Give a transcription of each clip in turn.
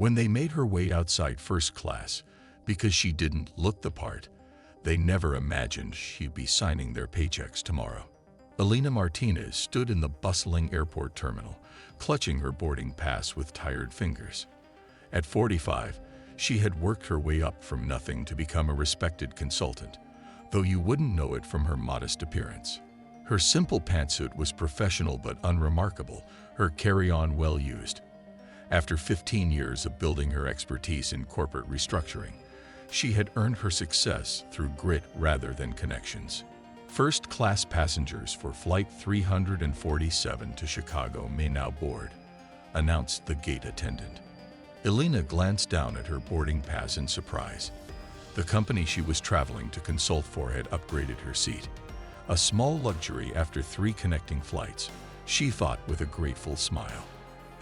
When they made her wait outside first class because she didn't look the part, they never imagined she'd be signing their paychecks tomorrow. Elena Martinez stood in the bustling airport terminal, clutching her boarding pass with tired fingers. At 45, she had worked her way up from nothing to become a respected consultant, though you wouldn't know it from her modest appearance. Her simple pantsuit was professional but unremarkable, her carry-on well-used. After 15 years of building her expertise in corporate restructuring, she had earned her success through grit rather than connections. First-class passengers for Flight 347 to Chicago may now board, announced the gate attendant. Elena glanced down at her boarding pass in surprise. The company she was traveling to consult for had upgraded her seat. A small luxury after 3 connecting flights, she thought with a grateful smile.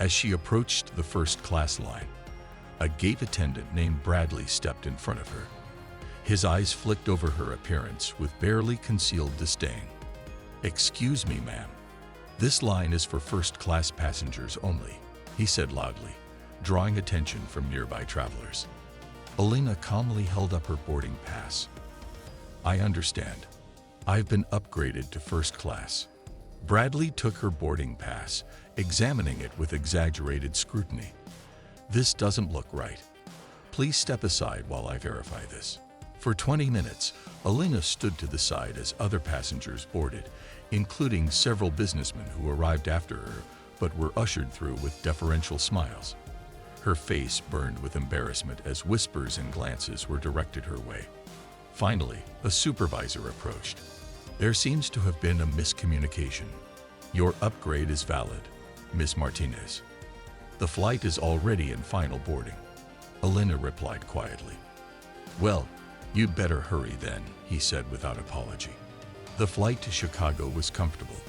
As she approached the first-class line, a gate attendant named Bradley stepped in front of her. His eyes flicked over her appearance with barely concealed disdain. "Excuse me, ma'am. This line is for first-class passengers only," he said loudly, drawing attention from nearby travelers. Elena calmly held up her boarding pass. "I understand. I've been upgraded to first class." Bradley took her boarding pass, examining it with exaggerated scrutiny. "This doesn't look right. Please step aside while I verify this." For 20 minutes, Elena stood to the side as other passengers boarded, including several businessmen who arrived after her but were ushered through with deferential smiles. Her face burned with embarrassment as whispers and glances were directed her way. Finally, a supervisor approached. "There seems to have been a miscommunication. Your upgrade is valid, Miss Martinez. The flight is already in final boarding," Elena replied quietly. "Well, you'd better hurry then," he said without apology. The flight to Chicago was comfortable,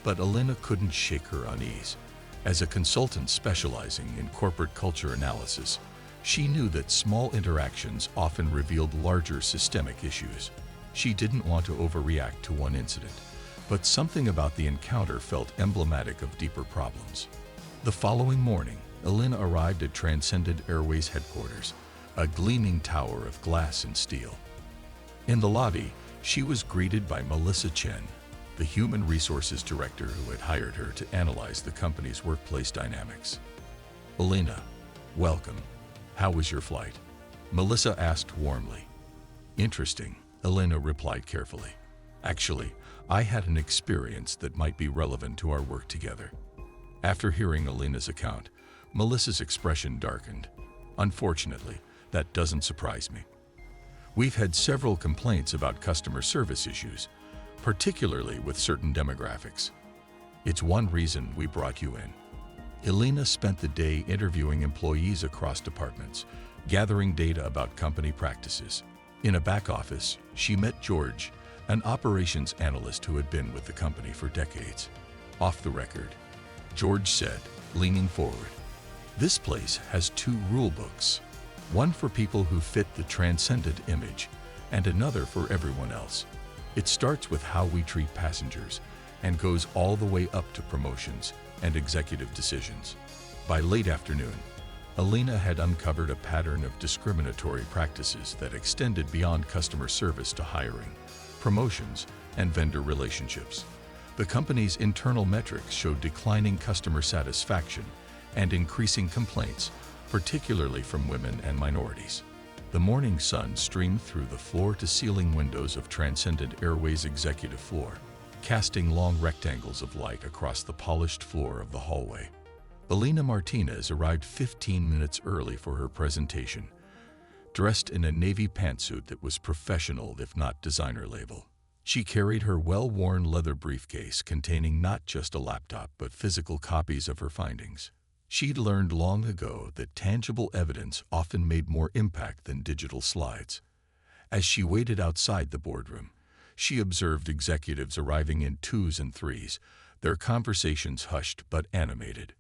but Elena couldn't shake her unease. As a consultant specializing in corporate culture analysis, she knew that small interactions often revealed larger systemic issues. She didn't want to overreact to one incident, but something about the encounter felt emblematic of deeper problems. The following morning, Elena arrived at Transcendent Airways headquarters, a gleaming tower of glass and steel. In the lobby, she was greeted by Melissa Chen, the human resources director who had hired her to analyze the company's workplace dynamics. "Elena, welcome. How was your flight?" Melissa asked warmly. "Interesting," Elena replied carefully. "Actually, I had an experience that might be relevant to our work together." After hearing Elena's account, Melissa's expression darkened. "Unfortunately, that doesn't surprise me. We've had several complaints about customer service issues, particularly with certain demographics. It's one reason we brought you in." Elena spent the day interviewing employees across departments, gathering data about company practices. In a back office, she met George, an operations analyst who had been with the company for decades. Off the record, George said, leaning forward, "This place has 2 rule books, one for people who fit the transcendent image and another for everyone else. It starts with how we treat passengers and goes all the way up to promotions and executive decisions." By late afternoon, Elena had uncovered a pattern of discriminatory practices that extended beyond customer service to hiring, promotions, and vendor relationships. The company's internal metrics showed declining customer satisfaction and increasing complaints, particularly from women and minorities. The morning sun streamed through the floor-to-ceiling windows of Transcendent Airways' executive floor, casting long rectangles of light across the polished floor of the hallway. Elena Martinez arrived 15 minutes early for her presentation, dressed in a navy pantsuit that was professional if not designer label. She carried her well-worn leather briefcase containing not just a laptop but physical copies of her findings. She'd learned long ago that tangible evidence often made more impact than digital slides. As she waited outside the boardroom, she observed executives arriving in 2s and 3s, their conversations hushed but animated.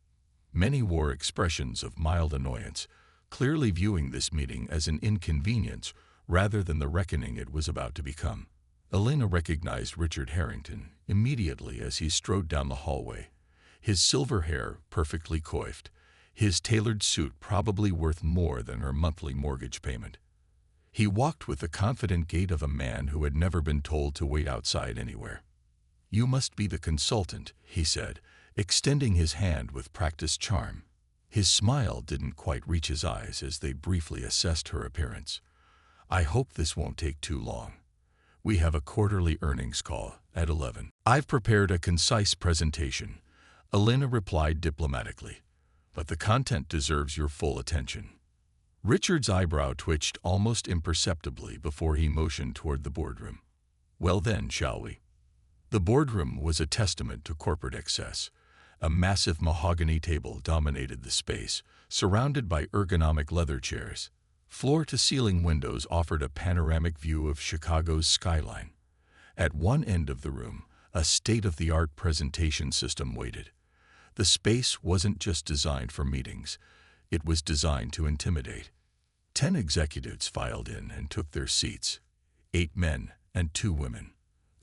Many wore expressions of mild annoyance, clearly viewing this meeting as an inconvenience rather than the reckoning it was about to become. Elena recognized Richard Harrington immediately as he strode down the hallway, his silver hair perfectly coiffed, his tailored suit probably worth more than her monthly mortgage payment. He walked with the confident gait of a man who had never been told to wait outside anywhere. "You must be the consultant," he said, extending his hand with practiced charm. His smile didn't quite reach his eyes as they briefly assessed her appearance. "I hope this won't take too long. We have a quarterly earnings call at 11. "I've prepared a concise presentation," Elena replied diplomatically, "but the content deserves your full attention." Richard's eyebrow twitched almost imperceptibly before he motioned toward the boardroom. "Well then, shall we?" The boardroom was a testament to corporate excess. A massive mahogany table dominated the space, surrounded by ergonomic leather chairs. Floor-to-ceiling windows offered a panoramic view of Chicago's skyline. At one end of the room, a state-of-the-art presentation system waited. The space wasn't just designed for meetings. It was designed to intimidate. 10 executives filed in and took their seats, 8 men and 2 women.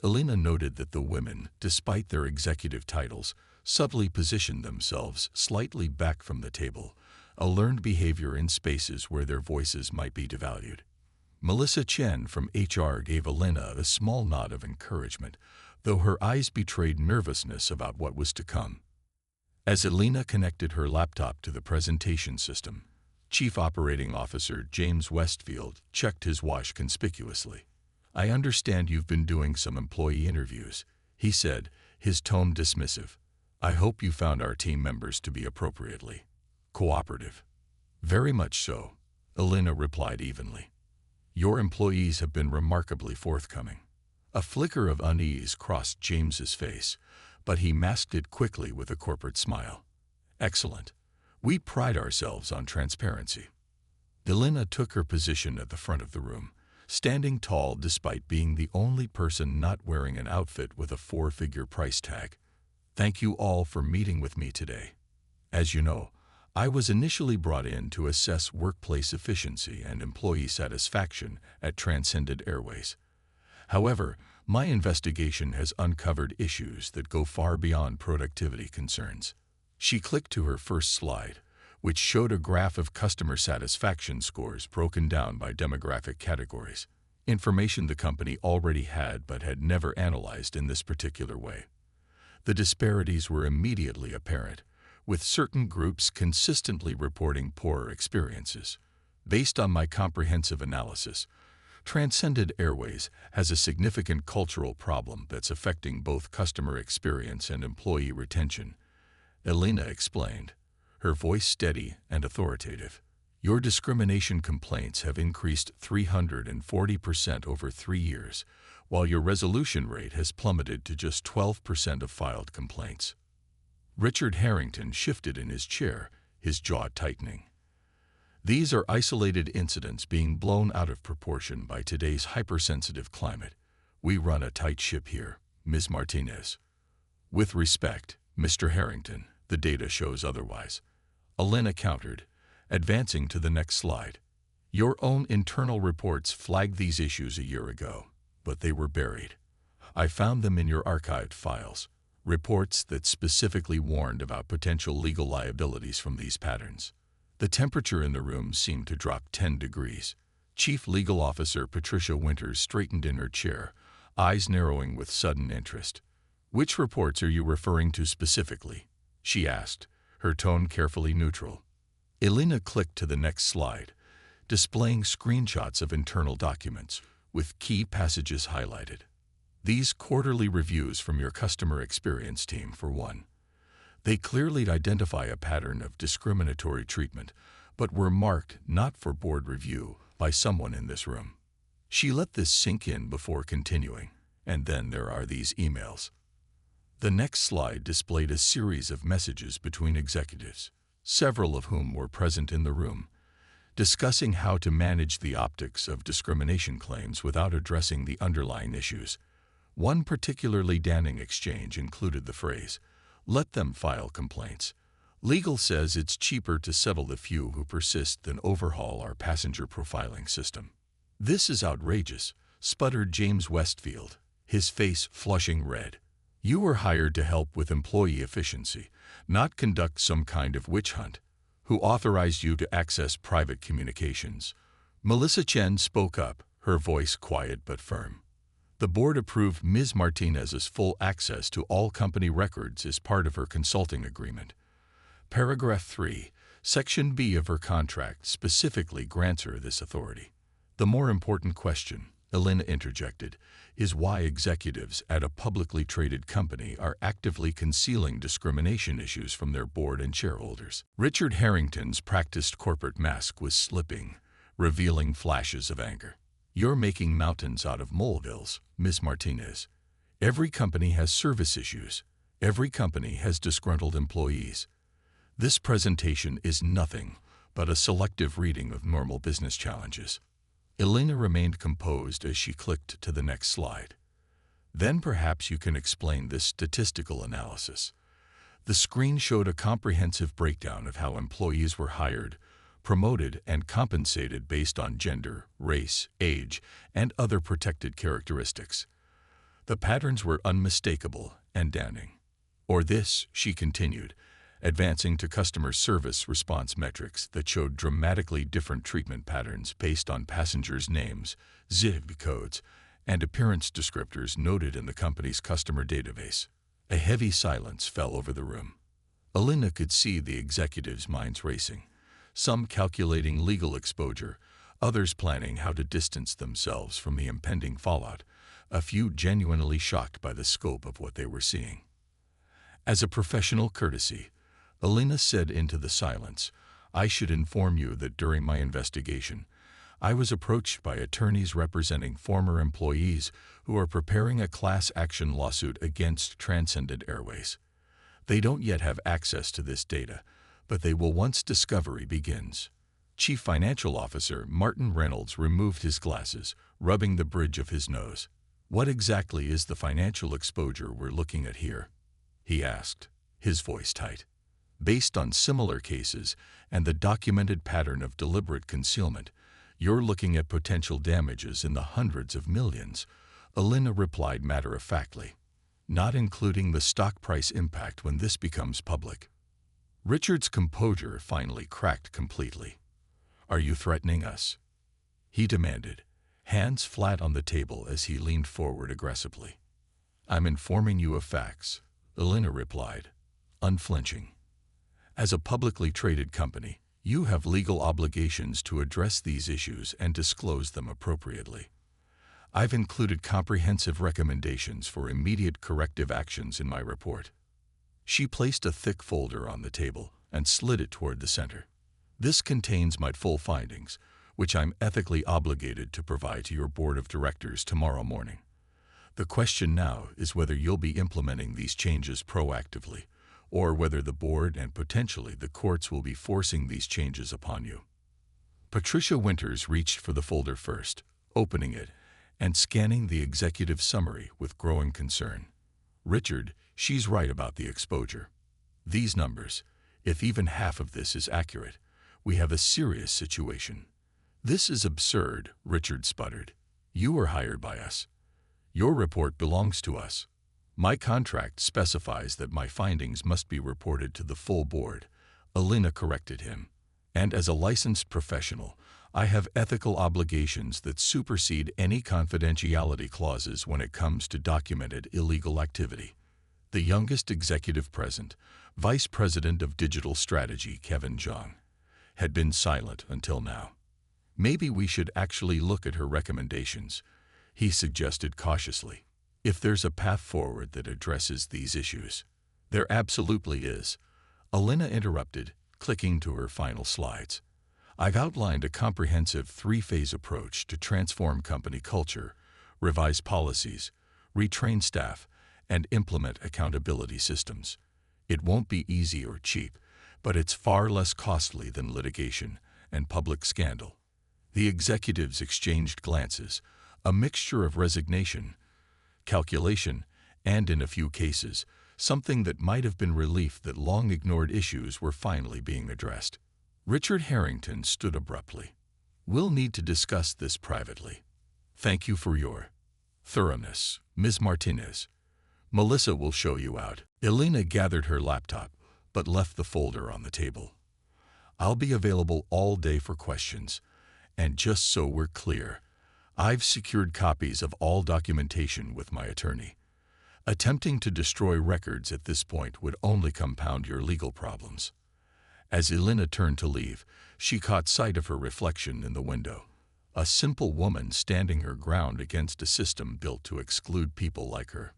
Elena noted that the women, despite their executive titles, subtly positioned themselves slightly back from the table, a learned behavior in spaces where their voices might be devalued. Melissa Chen from HR gave Elena a small nod of encouragement, though her eyes betrayed nervousness about what was to come. As Elena connected her laptop to the presentation system, Chief Operating Officer James Westfield checked his watch conspicuously. "I understand you've been doing some employee interviews," he said, his tone dismissive. "I hope you found our team members to be appropriately cooperative." "Very much so," Elena replied evenly. "Your employees have been remarkably forthcoming." A flicker of unease crossed James's face, but he masked it quickly with a corporate smile. "Excellent. We pride ourselves on transparency." Elena took her position at the front of the room, standing tall despite being the only person not wearing an outfit with a 4-figure price tag. "Thank you all for meeting with me today. As you know, I was initially brought in to assess workplace efficiency and employee satisfaction at Transcended Airways. However, my investigation has uncovered issues that go far beyond productivity concerns." She clicked to her first slide, which showed a graph of customer satisfaction scores broken down by demographic categories, information the company already had but had never analyzed in this particular way. The disparities were immediately apparent, with certain groups consistently reporting poorer experiences. Based on my comprehensive analysis, Transcended Airways has a significant cultural problem that's affecting both customer experience and employee retention, Elena explained, her voice steady and authoritative. "Your discrimination complaints have increased 340% over 3 years, while your resolution rate has plummeted to just 12% of filed complaints." Richard Harrington shifted in his chair, his jaw tightening. "These are isolated incidents being blown out of proportion by today's hypersensitive climate. We run a tight ship here, Ms. Martinez." "With respect, Mr. Harrington, the data shows otherwise," Elena countered, advancing to the next slide. "Your own internal reports flagged these issues a year ago, but they were buried. I found them in your archived files, reports that specifically warned about potential legal liabilities from these patterns." The temperature in the room seemed to drop 10 degrees. Chief Legal Officer Patricia Winters straightened in her chair, eyes narrowing with sudden interest. "Which reports are you referring to specifically?" she asked, her tone carefully neutral. Elena clicked to the next slide, displaying screenshots of internal documents, with key passages highlighted. "These quarterly reviews from your customer experience team, for one. They clearly identify a pattern of discriminatory treatment, but were marked not for board review by someone in this room." She let this sink in before continuing, "And then there are these emails." The next slide displayed a series of messages between executives, several of whom were present in the room, discussing how to manage the optics of discrimination claims without addressing the underlying issues. One particularly damning exchange included the phrase, "Let them file complaints. Legal says it's cheaper to settle the few who persist than overhaul our passenger profiling system." "This is outrageous," sputtered James Westfield, his face flushing red. "You were hired to help with employee efficiency, not conduct some kind of witch hunt. Who authorized you to access private communications? Melissa Chen spoke up, her voice quiet but firm. The board approved Ms. Martinez's full access to all company records as part of her consulting agreement. Paragraph 3, Section B of her contract specifically grants her this authority. The more important question, Elena interjected, is why executives at a publicly traded company are actively concealing discrimination issues from their board and shareholders. Richard Harrington's practiced corporate mask was slipping, revealing flashes of anger. You're making mountains out of molehills, Ms. Martinez. Every company has service issues. Every company has disgruntled employees. This presentation is nothing but a selective reading of normal business challenges. Elena remained composed as she clicked to the next slide. Then perhaps you can explain this statistical analysis. The screen showed a comprehensive breakdown of how employees were hired, promoted, and compensated based on gender, race, age, and other protected characteristics. The patterns were unmistakable and damning. Or this, she continued, advancing to customer service response metrics that showed dramatically different treatment patterns based on passengers' names, zip codes, and appearance descriptors noted in the company's customer database. A heavy silence fell over the room. Elena could see the executives' minds racing, some calculating legal exposure, others planning how to distance themselves from the impending fallout, a few genuinely shocked by the scope of what they were seeing. As a professional courtesy, Elena said into the silence, I should inform you that during my investigation, I was approached by attorneys representing former employees who are preparing a class action lawsuit against Transcendent Airways. They don't yet have access to this data, but they will once discovery begins. Chief Financial Officer Martin Reynolds removed his glasses, rubbing the bridge of his nose. What exactly is the financial exposure we're looking at here? He asked, his voice tight. Based on similar cases and the documented pattern of deliberate concealment, you're looking at potential damages in the hundreds of millions, Elena replied matter-of-factly, not including the stock price impact when this becomes public. Richard's composure finally cracked completely. Are you threatening us? He demanded, hands flat on the table as he leaned forward aggressively. I'm informing you of facts, Elena replied, unflinching. As a publicly traded company, you have legal obligations to address these issues and disclose them appropriately. I've included comprehensive recommendations for immediate corrective actions in my report. She placed a thick folder on the table and slid it toward the center. This contains my full findings, which I'm ethically obligated to provide to your board of directors tomorrow morning. The question now is whether you'll be implementing these changes proactively, or whether the board and potentially the courts will be forcing these changes upon you. Patricia Winters reached for the folder first, opening it and scanning the executive summary with growing concern. Richard, she's right about the exposure. These numbers, if even half of this is accurate, we have a serious situation. This is absurd, Richard sputtered. You were hired by us. Your report belongs to us. My contract specifies that my findings must be reported to the full board, Elena corrected him. And as a licensed professional, I have ethical obligations that supersede any confidentiality clauses when it comes to documented illegal activity. The youngest executive present, Vice President of Digital Strategy Kevin Zhang, had been silent until now. Maybe we should actually look at her recommendations, he suggested cautiously. If there's a path forward that addresses these issues. There absolutely is, Elena interrupted, clicking to her final slides. I've outlined a comprehensive three-phase approach to transform company culture, revise policies, retrain staff, and implement accountability systems. It won't be easy or cheap, but it's far less costly than litigation and public scandal. The executives exchanged glances, a mixture of resignation, calculation, and in a few cases, something that might have been relief that long-ignored issues were finally being addressed. Richard Harrington stood abruptly. We'll need to discuss this privately. Thank you for your thoroughness, Ms. Martinez. Melissa will show you out. Elena gathered her laptop, but left the folder on the table. I'll be available all day for questions. And just so we're clear, I've secured copies of all documentation with my attorney. Attempting to destroy records at this point would only compound your legal problems." As Elena turned to leave, she caught sight of her reflection in the window. A simple woman standing her ground against a system built to exclude people like her.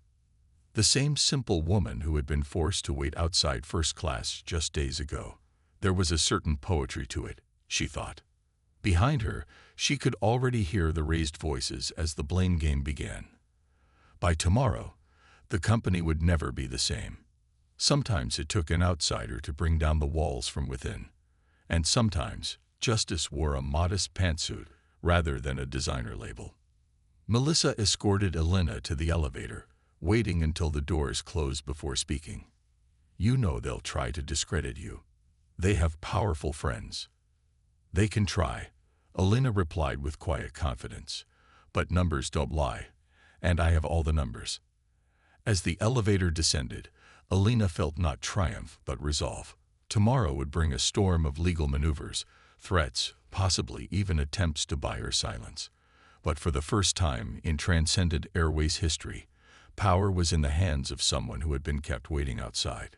The same simple woman who had been forced to wait outside first class just days ago. There was a certain poetry to it, she thought. Behind her, she could already hear the raised voices as the blame game began. By tomorrow, the company would never be the same. Sometimes it took an outsider to bring down the walls from within. And sometimes, justice wore a modest pantsuit rather than a designer label. Melissa escorted Elena to the elevator, waiting until the doors closed before speaking. "You know they'll try to discredit you. They have powerful friends." "They can try," Elena replied with quiet confidence. "But numbers don't lie, and I have all the numbers." As the elevator descended, Elena felt not triumph but resolve. Tomorrow would bring a storm of legal maneuvers, threats, possibly even attempts to buy her silence. But for the first time in Transcendent Airways history, power was in the hands of someone who had been kept waiting outside.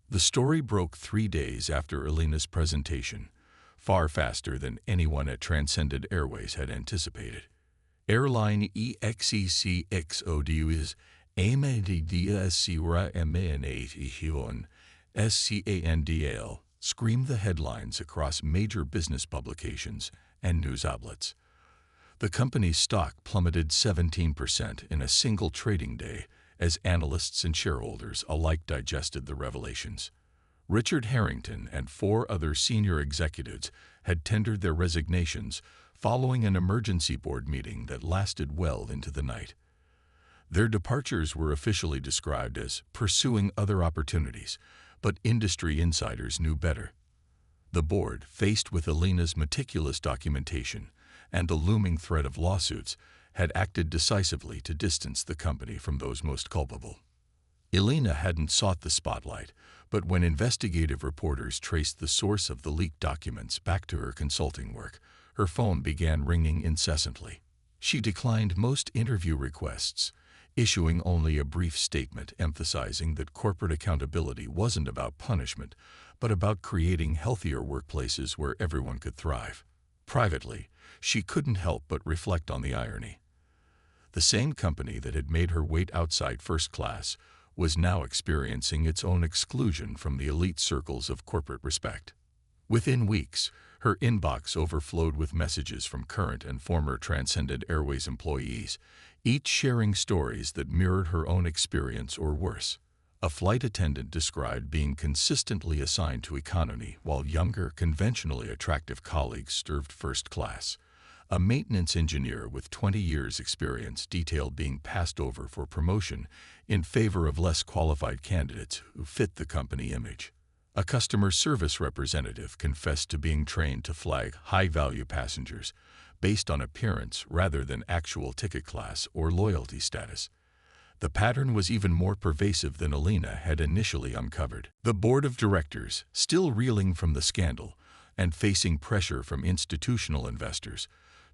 The story broke 3 days after Elena's presentation, far faster than anyone at Transcendent Airways had anticipated. Airline EXECXODU SCANDAL screamed the headlines across major business publications and news outlets. The company's stock plummeted 17% in a single trading day as analysts and shareholders alike digested the revelations. Richard Harrington and 4 other senior executives had tendered their resignations following an emergency board meeting that lasted well into the night. Their departures were officially described as pursuing other opportunities, but industry insiders knew better. The board, faced with Elena's meticulous documentation and the looming threat of lawsuits, had acted decisively to distance the company from those most culpable. Elena hadn't sought the spotlight, but when investigative reporters traced the source of the leaked documents back to her consulting work, her phone began ringing incessantly. She declined most interview requests, issuing only a brief statement emphasizing that corporate accountability wasn't about punishment, but about creating healthier workplaces where everyone could thrive. Privately, she couldn't help but reflect on the irony. The same company that had made her wait outside first class was now experiencing its own exclusion from the elite circles of corporate respect. Within weeks, her inbox overflowed with messages from current and former Transcendent Airways employees, each sharing stories that mirrored her own experience or worse. A flight attendant described being consistently assigned to economy while younger, conventionally attractive colleagues served first class. A maintenance engineer with 20 years' experience detailed being passed over for promotion in favor of less qualified candidates who fit the company image. A customer service representative confessed to being trained to flag high-value passengers based on appearance rather than actual ticket class or loyalty status. The pattern was even more pervasive than Elena had initially uncovered. The board of directors, still reeling from the scandal and facing pressure from institutional investors,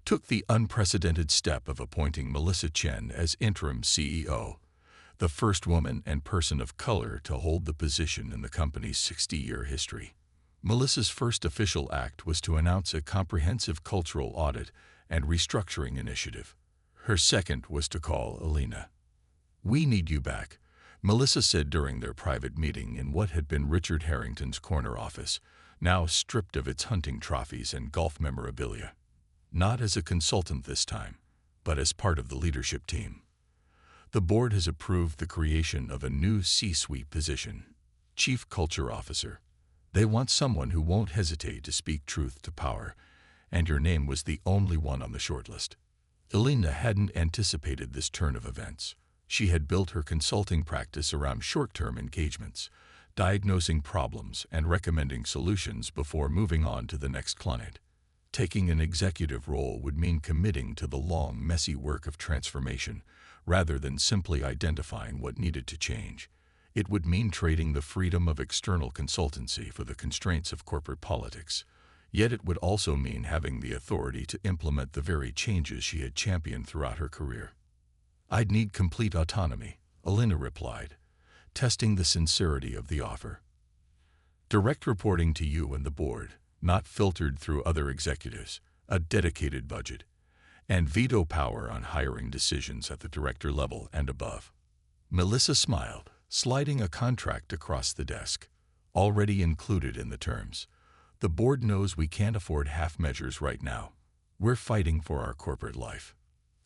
took the unprecedented step of appointing Melissa Chen as interim CEO, the first woman and person of color to hold the position in the company's 60-year history. Melissa's first official act was to announce a comprehensive cultural audit and restructuring initiative. Her second was to call Elena. "We need you back," Melissa said during their private meeting in what had been Richard Harrington's corner office, now stripped of its hunting trophies and golf memorabilia. Not as a consultant this time, but as part of the leadership team. The board has approved the creation of a new C-suite position, Chief Culture Officer. They want someone who won't hesitate to speak truth to power, and your name was the only one on the shortlist. Elena hadn't anticipated this turn of events. She had built her consulting practice around short-term engagements, diagnosing problems and recommending solutions before moving on to the next client. Taking an executive role would mean committing to the long, messy work of transformation, rather than simply identifying what needed to change. It would mean trading the freedom of external consultancy for the constraints of corporate politics. Yet it would also mean having the authority to implement the very changes she had championed throughout her career. "I'd need complete autonomy," Alina replied, testing the sincerity of the offer. "Direct reporting to you and the board, not filtered through other executives, a dedicated budget, and veto power on hiring decisions at the director level and above." Melissa smiled, sliding a contract across the desk. "Already included in the terms. The board knows we can't afford half measures right now. We're fighting for our corporate life."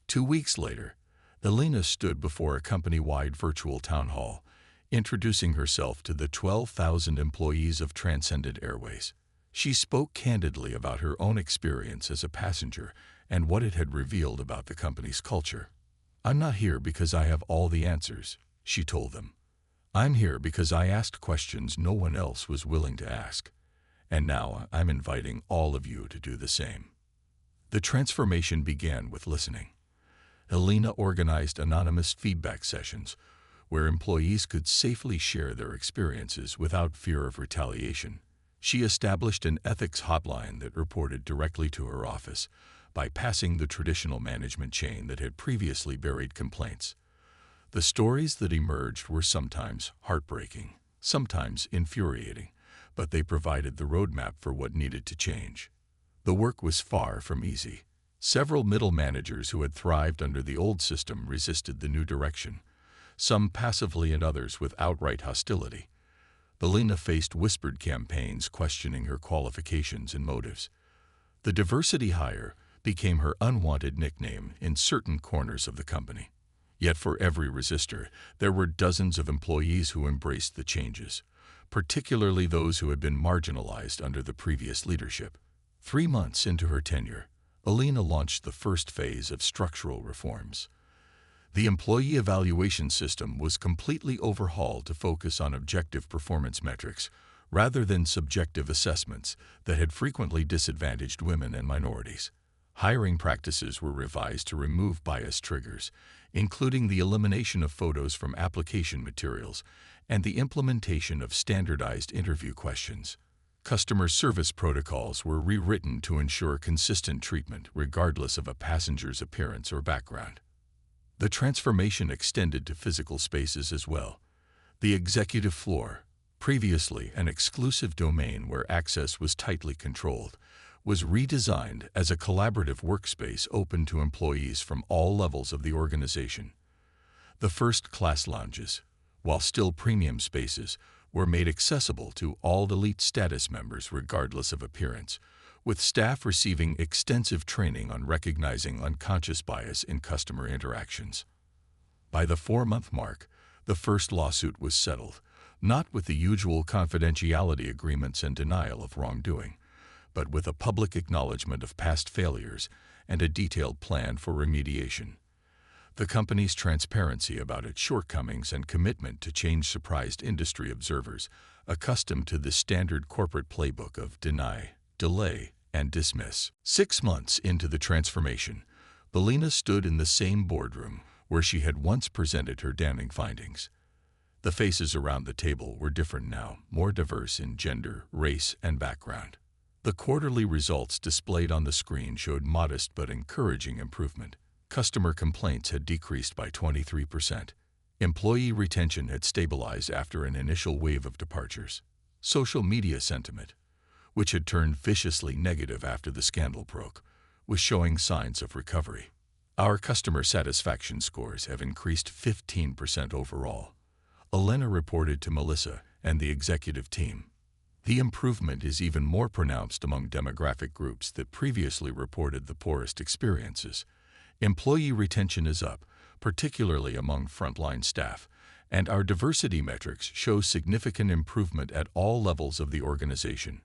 2 weeks later, Alina stood before a company-wide virtual town hall, introducing herself to the 12,000 employees of Transcendent Airways. She spoke candidly about her own experience as a passenger and what it had revealed about the company's culture. "I'm not here because I have all the answers," she told them. "I'm here because I asked questions no one else was willing to ask. And now I'm inviting all of you to do the same." The transformation began with listening. Alina organized anonymous feedback sessions where employees could safely share their experiences without fear of retaliation. She established an ethics hotline that reported directly to her office, bypassing the traditional management chain that had previously buried complaints. The stories that emerged were sometimes heartbreaking, sometimes infuriating, but they provided the roadmap for what needed to change. The work was far from easy. Several middle managers who had thrived under the old system resisted the new direction, some passively and others with outright hostility. Alina faced whispered campaigns questioning her qualifications and motives. The diversity hire became her unwanted nickname in certain corners of the company. Yet for every resistor, there were dozens of employees who embraced the changes, particularly those who had been marginalized under the previous leadership. 3 months into her tenure, Alina launched the first phase of structural reforms. The employee evaluation system was completely overhauled to focus on objective performance metrics rather than subjective assessments that had frequently disadvantaged women and minorities. Hiring practices were revised to remove bias triggers, including the elimination of photos from application materials and the implementation of standardized interview questions. Customer service protocols were rewritten to ensure consistent treatment regardless of a passenger's appearance or background. The transformation extended to physical spaces as well. The executive floor, previously an exclusive domain where access was tightly controlled, was redesigned as a collaborative workspace open to employees from all levels of the organization. The first-class lounges, while still premium spaces, were made accessible to all elite status members regardless of appearance, with staff receiving extensive training on recognizing unconscious bias in customer interactions. By the 4-month mark, the first lawsuit was settled, not with the usual confidentiality agreements and denial of wrongdoing, but with a public acknowledgement of past failures and a detailed plan for remediation. The company's transparency about its shortcomings and commitment to change surprised industry observers accustomed to the standard corporate playbook of deny, delay, and dismiss. 6 months into the transformation, Alina stood in the same boardroom where she had once presented her damning findings. The faces around the table were different now, more diverse in gender, race, and background. The quarterly results displayed on the screen showed modest but encouraging improvement. Customer complaints had decreased by 23%. Employee retention had stabilized after an initial wave of departures. Social media sentiment, which had turned viciously negative after the scandal broke, was showing signs of recovery. Our customer satisfaction scores have increased 15% overall, Alina reported to Melissa and the executive team. The improvement is even more pronounced among demographic groups that previously reported the poorest experiences. Employee retention is up, particularly among frontline staff, and our diversity metrics show significant improvement at all levels of the organization.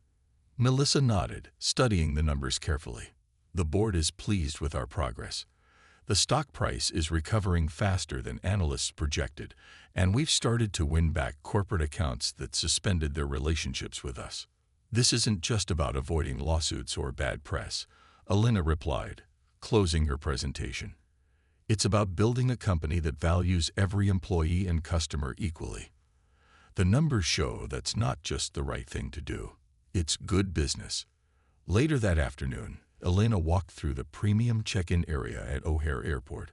Melissa nodded, studying the numbers carefully. The board is pleased with our progress. The stock price is recovering faster than analysts projected, and we've started to win back corporate accounts that suspended their relationships with us. This isn't just about avoiding lawsuits or bad press, Alina replied, closing her presentation. It's about building a company that values every employee and customer equally. The numbers show that's not just the right thing to do. It's good business. Later that afternoon, Elena walked through the premium check-in area at O'Hare Airport,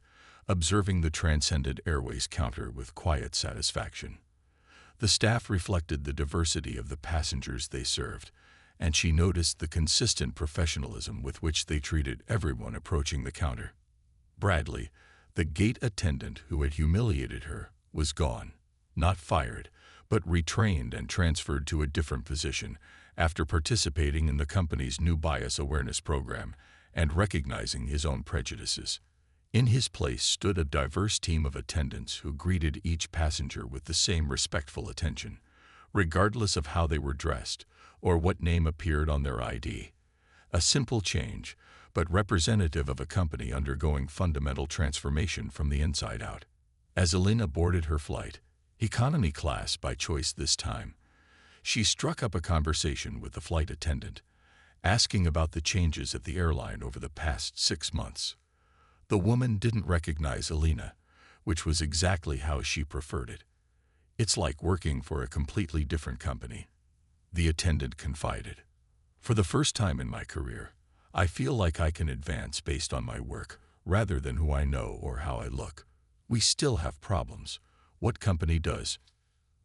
observing the Transcendent Airways counter with quiet satisfaction. The staff reflected the diversity of the passengers they served, and she noticed the consistent professionalism with which they treated everyone approaching the counter. Bradley, the gate attendant who had humiliated her, was gone, not fired, but retrained and transferred to a different position after participating in the company's new bias awareness program and recognizing his own prejudices. In his place stood a diverse team of attendants who greeted each passenger with the same respectful attention, regardless of how they were dressed or what name appeared on their ID. A simple change, but representative of a company undergoing fundamental transformation from the inside out. As Elena boarded her flight, economy class by choice this time, she struck up a conversation with the flight attendant, asking about the changes at the airline over the past 6 months. The woman didn't recognize Elena, which was exactly how she preferred it. "It's like working for a completely different company," the attendant confided. "For the first time in my career, I feel like I can advance based on my work rather than who I know or how I look. We still have problems. What company does?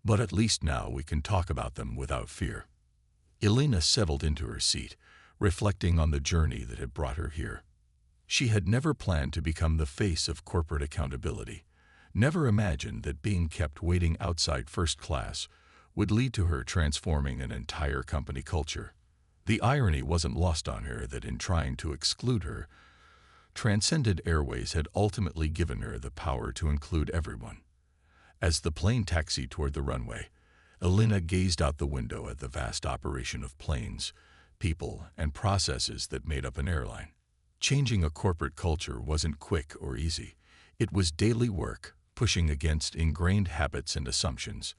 But at least now we can talk about them without fear." Elena settled into her seat, reflecting on the journey that had brought her here. She had never planned to become the face of corporate accountability, never imagined that being kept waiting outside first class would lead to her transforming an entire company culture. The irony wasn't lost on her that in trying to exclude her, Transcendent Airways had ultimately given her the power to include everyone. As the plane taxied toward the runway, Elena gazed out the window at the vast operation of planes, people, and processes that made up an airline. Changing a corporate culture wasn't quick or easy. It was daily work, pushing against ingrained habits and assumptions,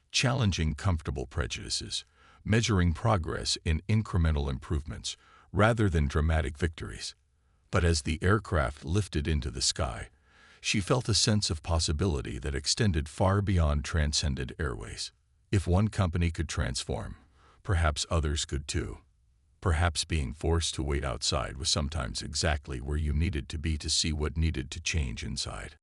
challenging comfortable prejudices, measuring progress in incremental improvements rather than dramatic victories. But as the aircraft lifted into the sky, she felt a sense of possibility that extended far beyond Transcendent Airways. If one company could transform, perhaps others could too. Perhaps being forced to wait outside was sometimes exactly where you needed to be to see what needed to change inside.